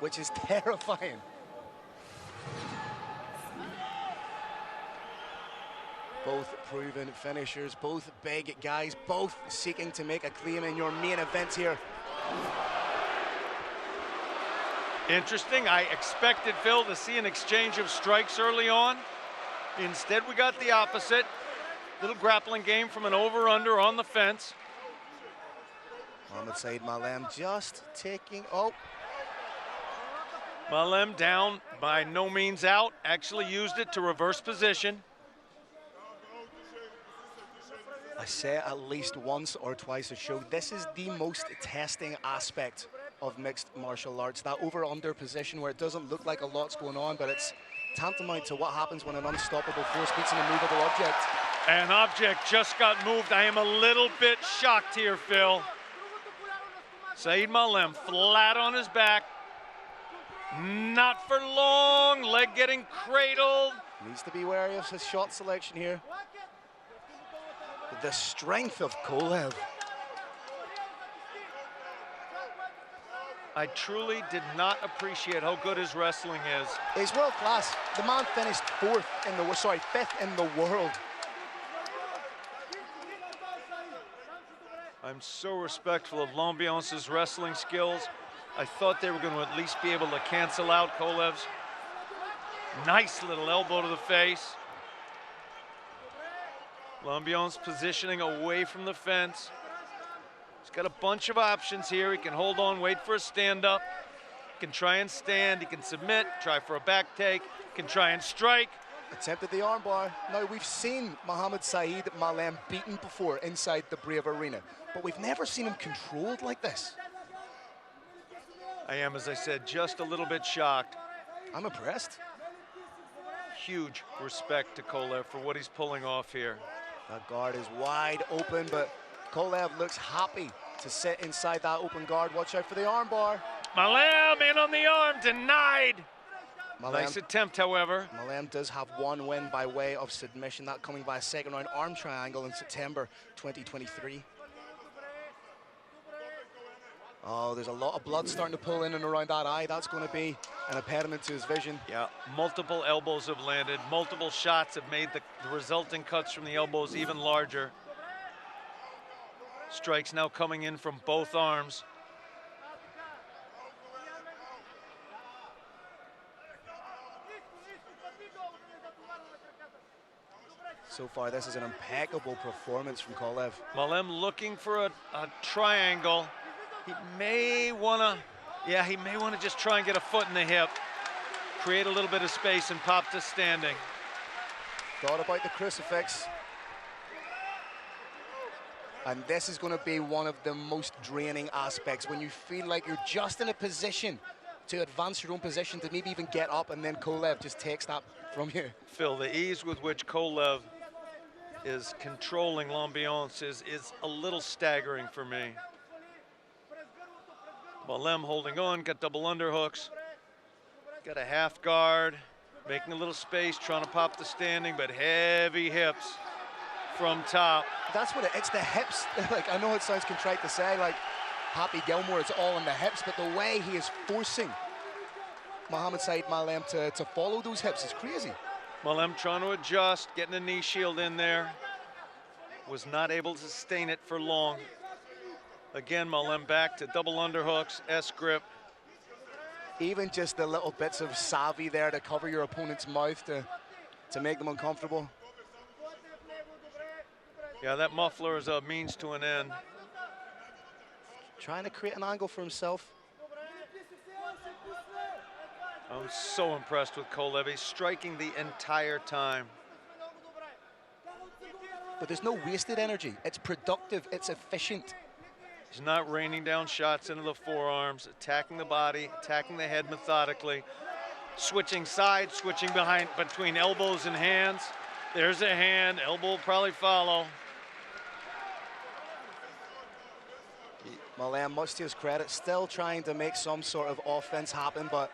which is terrifying. Both proven finishers, both big guys, both seeking to make a claim in your main event here. Interesting. I expected, Phil, to see an exchange of strikes early on. Instead, we got the opposite. Little grappling game from an over-under on the fence. Mohamed Saeed Maalem just taking, oh. Maalem down, by no means out. Actually used it to reverse position. I say it at least once or twice a show, this is the most testing aspect of mixed martial arts. That over-under position where it doesn't look like a lot's going on, but it's tantamount to what happens when an unstoppable force meets an immovable object. An object just got moved. I am a little bit shocked here, Phil. Saeed Maalem flat on his back. Not for long, leg getting cradled. Needs to be wary of his shot selection here. The strength of Kolev. I truly did not appreciate how good his wrestling is. He's world class. The man finished fifth in the world. I'm so respectful of L'Ambiance's wrestling skills. I thought they were going to at least be able to cancel out Kolev's nice little elbow to the face. L'Ambiance positioning away from the fence. He's got a bunch of options here. He can hold on, wait for a stand-up. He can try and stand, he can submit, try for a back take, can try and strike. Attempted the armbar. Now, we've seen Mohamed Saeed Maalem beaten before inside the Brave Arena, but we've never seen him controlled like this. I am, as I said, just a little bit shocked. I'm impressed. Huge respect to Kolev for what he's pulling off here. That guard is wide open, but Kolev looks happy to sit inside that open guard. Watch out for the armbar. Maalem in on the arm, denied. Maalem, nice attempt, however. Maalem does have one win by way of submission, that coming by a second round arm triangle in September 2023. Oh, there's a lot of blood starting to pull in and around that eye. That's going to be an impediment to his vision. Yeah, multiple elbows have landed. Multiple shots have made the resulting cuts from the elbows even larger. Strikes now coming in from both arms. So far, this is an impeccable performance from Kolev. Maalem looking for a triangle. He may want to just try and get a foot in the hip, create a little bit of space and pop to standing. Thought about the crucifix. And this is going to be one of the most draining aspects, when you feel like you're just in a position to advance your own position, to maybe even get up, and then Kolev just takes that from you. Phil, the ease with which Kolev is controlling L'Ambiance is a little staggering for me. Maalem holding on, got double underhooks, got a half guard, making a little space, trying to pop the standing, but heavy hips from top. That's what it's the hips. Like, I know it sounds contrite to say, like Happy Gilmore, it's all in the hips, but the way he is forcing Mohamed Saeed Maalem to follow those hips is crazy. Maalem trying to adjust, getting a knee shield in there. Was not able to sustain it for long. Again, Maalem back to double underhooks, S-grip. Even just the little bits of savvy there to cover your opponent's mouth to make them uncomfortable. Yeah, that muffler is a means to an end. Trying to create an angle for himself. I'm so impressed with Kolev. He's striking the entire time. But there's no wasted energy. It's productive, it's efficient. He's not raining down shots into the forearms, attacking the body, attacking the head methodically, switching sides, switching between elbows and hands. There's a hand, elbow will probably follow. Maalem, much to his credit, still trying to make some sort of offense happen, but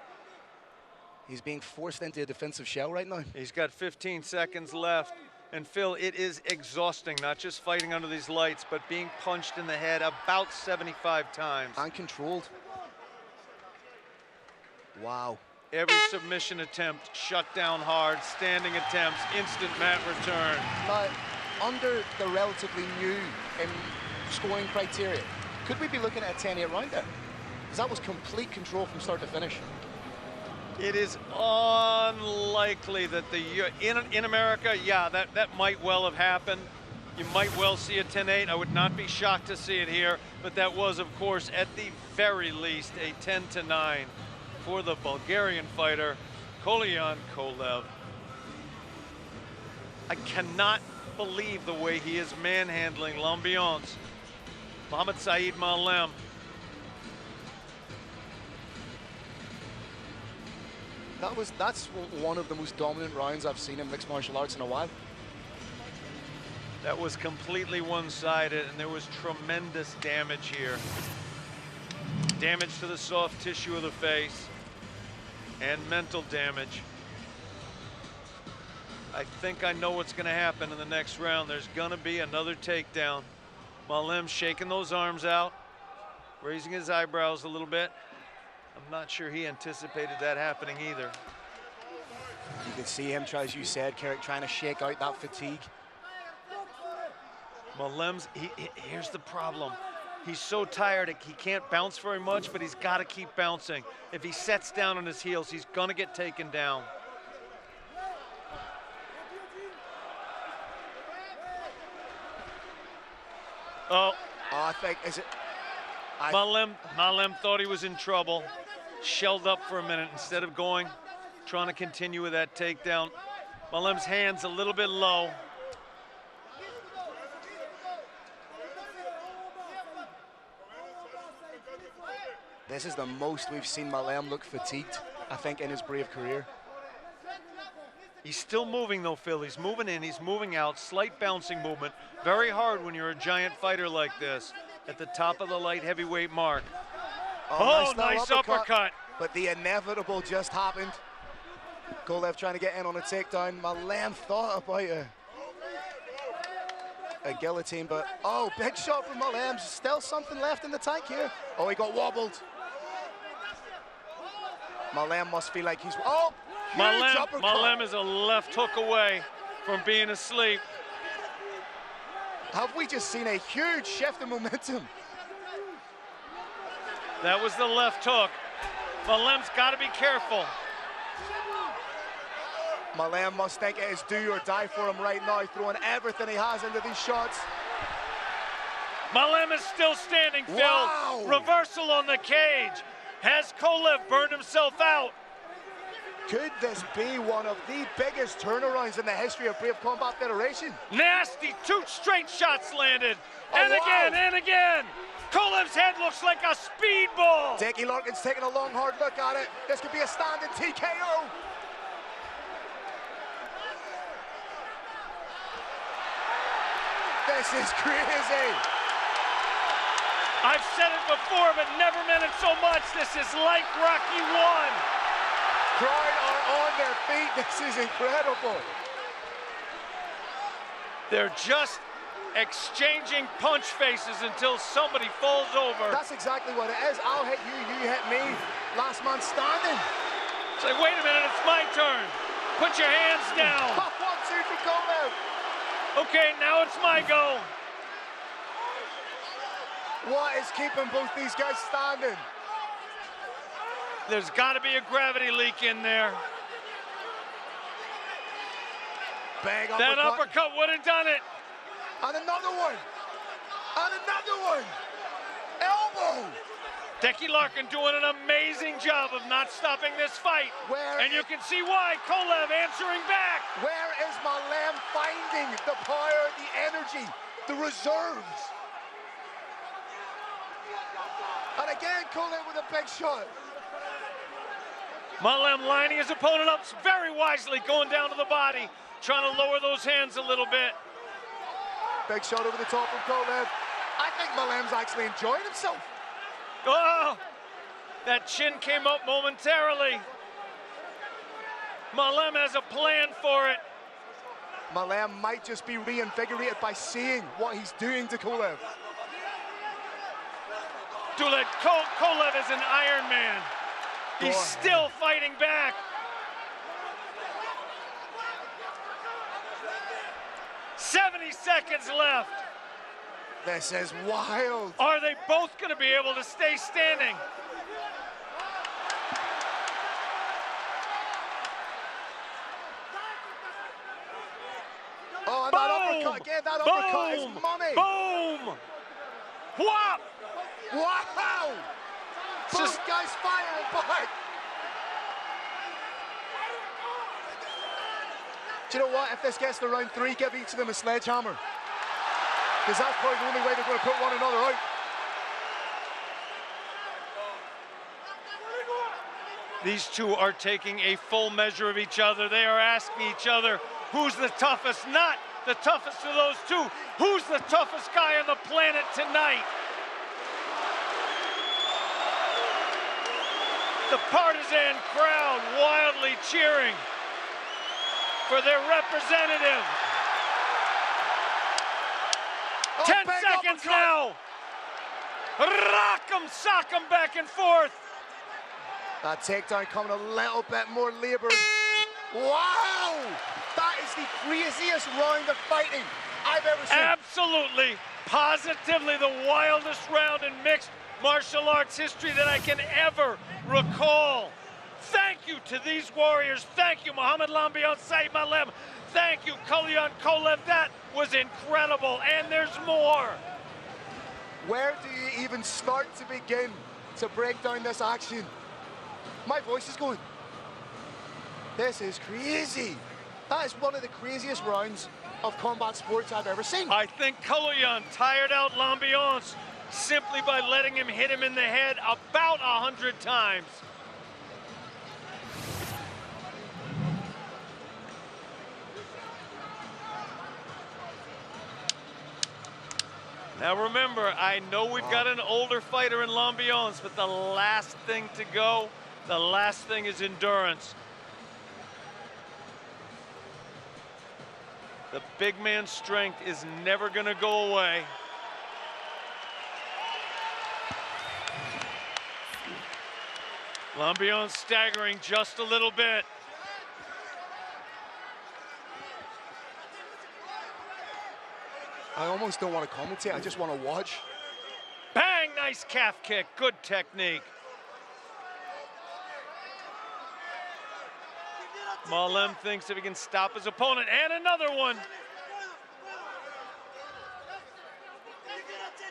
he's being forced into a defensive shell right now. He's got 15 seconds left. And Phil, it is exhausting, not just fighting under these lights, but being punched in the head about 75 times. And controlled. Wow. Every submission attempt shut down hard, standing attempts, instant mat return. But under the relatively new scoring criteria, could we be looking at a 10-8 round there? Because that was complete control from start to finish. It is unlikely that in America, yeah, that might well have happened. You might well see a 10-8. I would not be shocked to see it here, but that was, of course, at the very least, a 10-9 for the Bulgarian fighter, Kaloyan Kolev. I cannot believe the way he is manhandling l'ambiance. Mohamed Saeed Maalem. That's one of the most dominant rounds I've seen in mixed martial arts in a while. That was completely one-sided, and there was tremendous damage here. Damage to the soft tissue of the face and mental damage. I think I know what's going to happen in the next round. There's going to be another takedown. Maalem shaking those arms out, raising his eyebrows a little bit. I'm not sure he anticipated that happening either. You can see him, as you said, Kerrick, trying to shake out that fatigue. Maalem's, here's the problem. He's so tired, he can't bounce very much, but he's got to keep bouncing. If he sets down on his heels, he's going to get taken down. Oh, I think, is it? Maalem thought he was in trouble. Shelled up for a minute instead of trying to continue with that takedown. Maalem's hand's a little bit low. This is the most we've seen Maalem look fatigued, I think, in his brave career. He's still moving though, Phil. He's moving in, he's moving out, slight bouncing movement. Very hard when you're a giant fighter like this, at the top of the light heavyweight mark. Oh, nice uppercut. But the inevitable just happened. Kolev trying to get in on a takedown. Maalem thought about a guillotine, but oh, big shot from Maalem. Still something left in the tank here. Oh, he got wobbled. Maalem must feel like he's, oh, huge uppercut. Maalem is a left hook away from being asleep. Have we just seen a huge shift in momentum? That was the left hook. Maalem's got to be careful. Maalem must think it is do or die for him right now, throwing everything he has into these shots. Maalem is still standing, Phil. Wow. Reversal on the cage. Has Kolev burned himself out? Could this be one of the biggest turnarounds in the history of Brave Combat Federation? Nasty, 2 straight shots landed. Oh, and wow. again, and again. Kolev's head looks like a speedball. Dickie Larkin's taking a long, hard look at it. This could be a standing TKO. This is crazy. I've said it before, but never meant it so much. This is like Rocky 1. Crowd are on their feet. This is incredible. They're just exchanging punch faces until somebody falls over. That's exactly what it is. I'll hit you, you hit me. Last man standing. It's like, wait a minute, it's my turn. Put your hands down. 1-2 for Kolev. Okay, now it's my go. What is keeping both these guys standing? There's got to be a gravity leak in there. Bang uppercut. That uppercut would have done it. And another one. And another one. Elbow. Dickie Larkin doing an amazing job of not stopping this fight. And you can see why. Kolev answering back. Where is Maalem finding the power, the energy, the reserves? And again, Kolev with a big shot. Maalem lining his opponent up very wisely, going down to the body, trying to lower those hands a little bit. Big shot over the top from Kolev. I think Maalem's actually enjoying himself. Oh, that chin came up momentarily. Maalem has a plan for it. Maalem might just be reinvigorated by seeing what he's doing to Kolev. Kolev is an Iron Man. He's still fighting back. "70 seconds left. This is wild. Are they both going to be able to stay standing? Oh, and that uppercut again. That uppercut is money. Boom! Whop! Wow! Both guys firing back. Do you know what? If this gets to round 3, give each of them a sledgehammer. Because that's probably the only way they're going to put one another out. These two are taking a full measure of each other. They are asking each other, who's the toughest? Not the toughest of those two. Who's the toughest guy on the planet tonight? The partisan crowd wildly cheering for their representative. 10 seconds now. Rock 'em, sock 'em back and forth. That takedown coming a little bit more labored. Wow! That is the craziest round of fighting I've ever seen. Absolutely, positively the wildest round in mixed martial arts history that I can ever recall. Thank you to these warriors. Thank you, Muhammad Lambion, Saeed Maalem. Thank you, Kaloyan Kolev. That was incredible, and there's more. Where do you even start to begin to break down this action? My voice is going. This is crazy. That is one of the craziest rounds of combat sports I've ever seen. I think Kaloyan tired out Lambiance simply by letting him hit him in the head about 100 times. Now remember, I know we've got an older fighter in Lambiance, but the last thing to go, the last thing is endurance. The big man's strength is never gonna go away. Lambiance staggering just a little bit. I almost don't want to commentate, I just want to watch. Bang, nice calf kick, good technique. Maalem thinks if he can stop his opponent, and another one.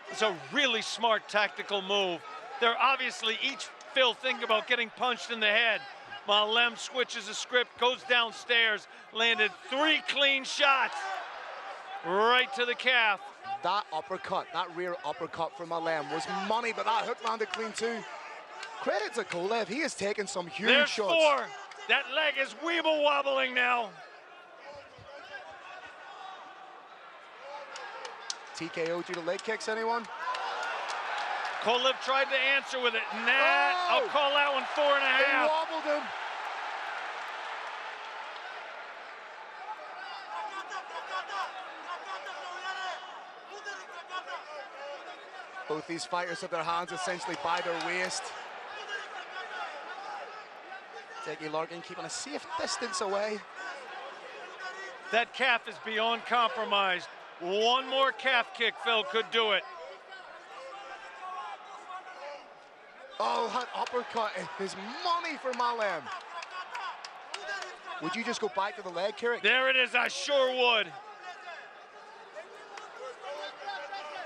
It's a really smart tactical move. They're obviously each thinking about getting punched in the head. Maalem switches the script, goes downstairs, landed 3 clean shots. Right to the calf. That uppercut, that rear uppercut from Maalem was money, but that hook landed clean too. Credit to Kolev, he has taken some huge There's shots. 4. That leg is weeble wobbling now. TKO due to leg kicks, anyone? Kolev tried to answer with it. Nah, I'll call that one 4.5. He wobbled him. Both these fighters have their hands essentially by their waist. Dickie Larkin keeping a safe distance away. That calf is beyond compromised. One more calf kick, Phil, could do it. Oh, that uppercut is money for Maalem. Would you just go back to the leg, Carrick? There it is, I sure would.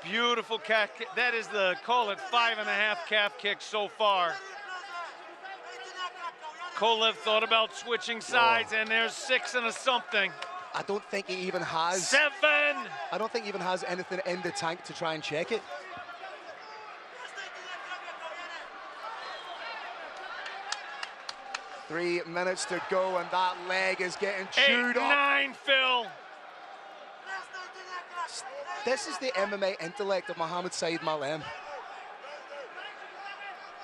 Beautiful calf kick. That is the, call it 5.5 calf kicks so far. Kolev thought about switching sides, and there's 6 and a something. I don't think he even has... 7! I don't think he even has anything in the tank to try and check it. Three minutes to go, and that leg is getting chewed up. 8-9, Phil. This is the MMA intellect of Mohammed Saeed Maalem.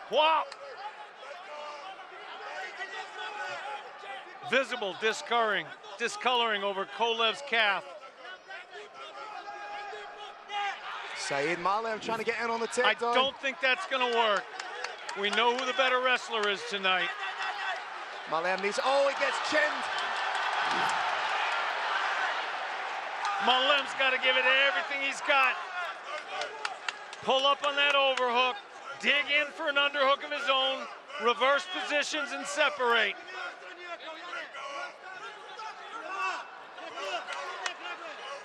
Whop! Visible discoloring over Kolev's calf. Saeed Maalem trying to get in on the takedown. I don't think that's gonna work. We know who the better wrestler is tonight. Maalem needs, oh, he gets chinned. Maalem's got to give it everything he's got. Pull up on that overhook, dig in for an underhook of his own, reverse positions and separate.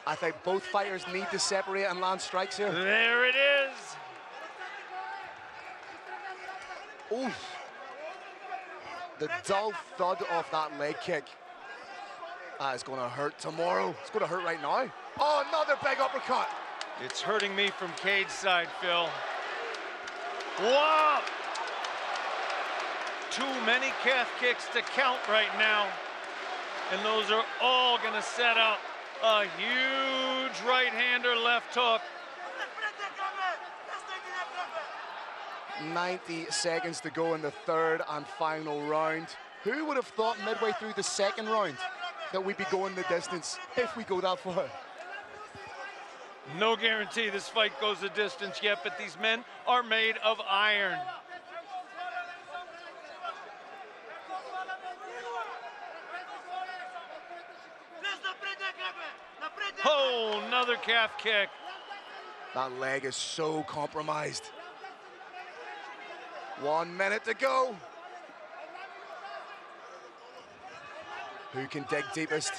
I think both fighters need to separate and land strikes here. There it is. Oof. The dull thud of that leg kick. That is going to hurt tomorrow. It's going to hurt right now. Oh, another big uppercut. It's hurting me from cage side, Phil. Whoa! Too many calf kicks to count right now. And those are all going to set up a huge right-hander left hook. 90 seconds to go in the third and final round. Who would have thought midway through the second round that we'd be going the distance if we go that far? No guarantee this fight goes the distance yet, but these men are made of iron. Oh, another calf kick. That leg is so compromised. 1 minute to go. Who can dig deepest?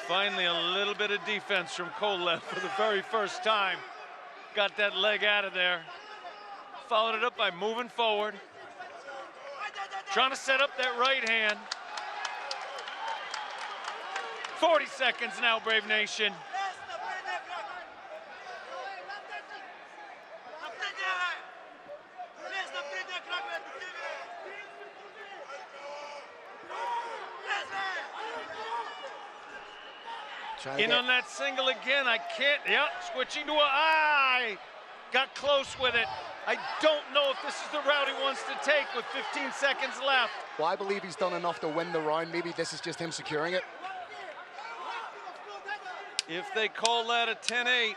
Finally, a little bit of defense from Kolev for the very first time. Got that leg out of there. Followed it up by moving forward. Trying to set up that right hand. 40 seconds now, Brave Nation. In on that single again, I can't, yep, switching to a eye. Got close with it. I don't know if this is the route he wants to take with 15 seconds left. Well, I believe he's done enough to win the round. Maybe this is just him securing it. If they call that a 10-8,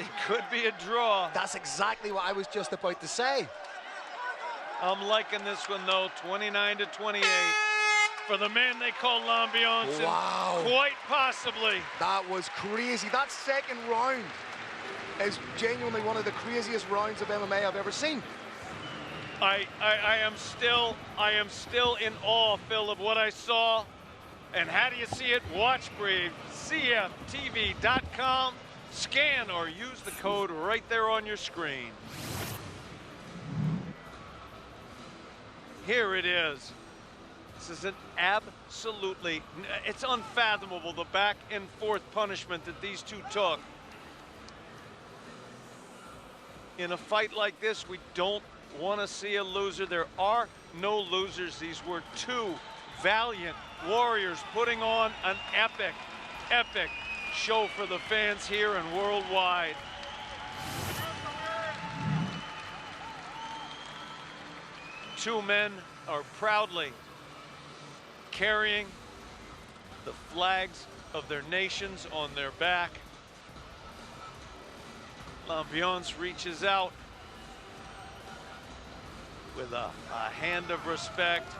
it could be a draw. That's exactly what I was just about to say. I'm liking this one though, 29-28. For the man they call L'Ambiance. Wow. Quite possibly. That was crazy. That second round is genuinely one of the craziest rounds of MMA I've ever seen. I am still in awe, Phil, of what I saw. And how do you see it? Watch Brave, CFTV.com. Scan or use the code right there on your screen. Here it is. This is an absolutely, it's unfathomable, the back and forth punishment that these two took. In a fight like this, we don't want to see a loser. There are no losers. These were two valiant warriors putting on an epic, epic show for the fans here and worldwide. Two men are proudly carrying the flags of their nations on their back. L'Ambiance reaches out with a hand of respect.